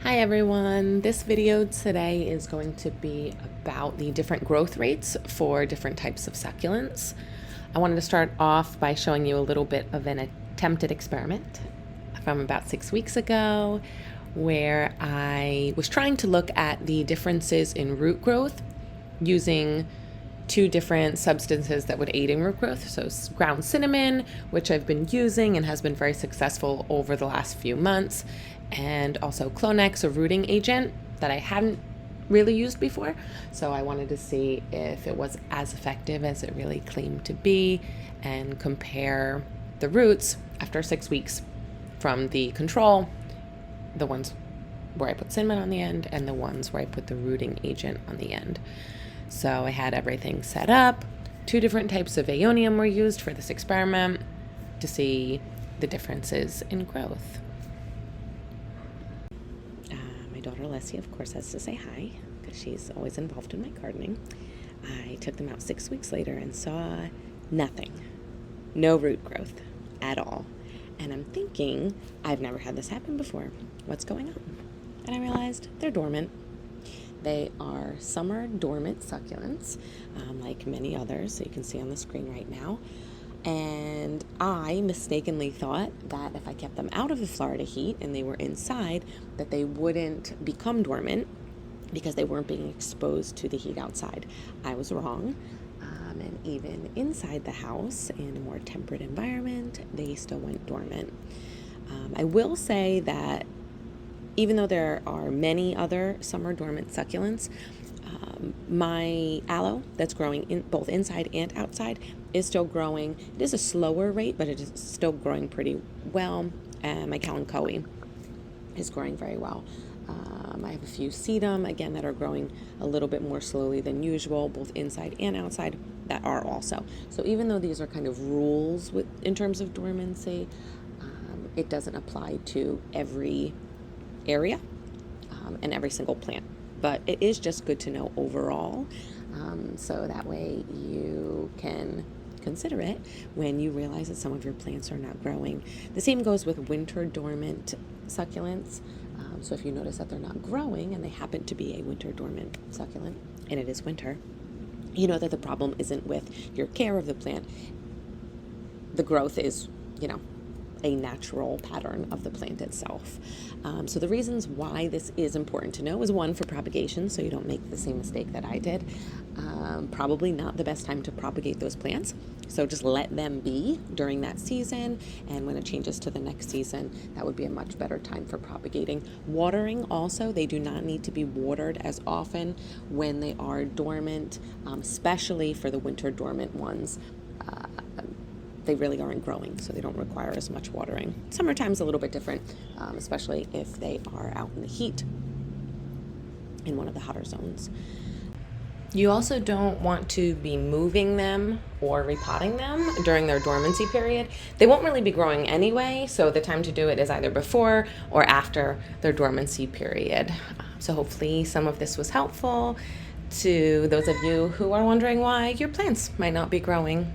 Hi everyone, this video today is going to be about the different growth rates for different types of succulents. I wanted to start off by showing you a little bit of an attempted experiment from about 6 weeks ago where I was trying to look at the differences in root growth using two different substances that would aid in root growth. So ground cinnamon, which I've been using and has been very successful over the last few months, and also Clonex, a rooting agent that I hadn't really used before. So I wanted to see if it was as effective as it really claimed to be and compare the roots after 6 weeks from the control, the ones where I put cinnamon on the end, and the ones where I put the rooting agent on the end. So I had everything set up. 2 different types of aeonium were used for this experiment to see the differences in growth. My daughter Leslie, of course, has to say hi because she's always involved in my gardening. I took them out 6 weeks later and saw nothing. No root growth at all. And I'm thinking, I've never had this happen before. What's going on? And I realized they're dormant. They are summer dormant succulents, like many others, so you can see on the screen right now. And I mistakenly thought that if I kept them out of the Florida heat and they were inside, that they wouldn't become dormant because they weren't being exposed to the heat outside. I was wrong. And even inside the house in a more temperate environment, they still went dormant. I will say that even though there are many other summer dormant succulents, my aloe that's growing in both inside and outside is still growing. It is a slower rate, but it is still growing pretty well. And my kalanchoe is growing very well. I have a few sedum, again, that are growing a little bit more slowly than usual, both inside and outside, that are also. So even though these are kind of rules in terms of dormancy, it doesn't apply to every area and every single plant. But it is just good to know overall, so that way you can consider it when you realize that some of your plants are not growing. The same goes with winter dormant succulents. So if you notice that they're not growing and they happen to be a winter dormant succulent, and it is winter, you know that the problem isn't with your care of the plant. The growth is, a natural pattern of the plant itself. So the reasons why this is important to know is, one, for propagation, so you don't make the same mistake that I did. Probably not the best time to propagate those plants, so just let them be during that season, and when it changes to the next season, that would be a much better time for propagating. Watering also, they do not need to be watered as often when they are dormant, especially for the winter dormant ones. They really aren't growing, so they don't require as much watering. Summertime's a little bit different, especially if they are out in the heat in one of the hotter zones. You also don't want to be moving them or repotting them during their dormancy period. They won't really be growing anyway, so the time to do it is either before or after their dormancy period. So hopefully some of this was helpful to those of you who are wondering why your plants might not be growing.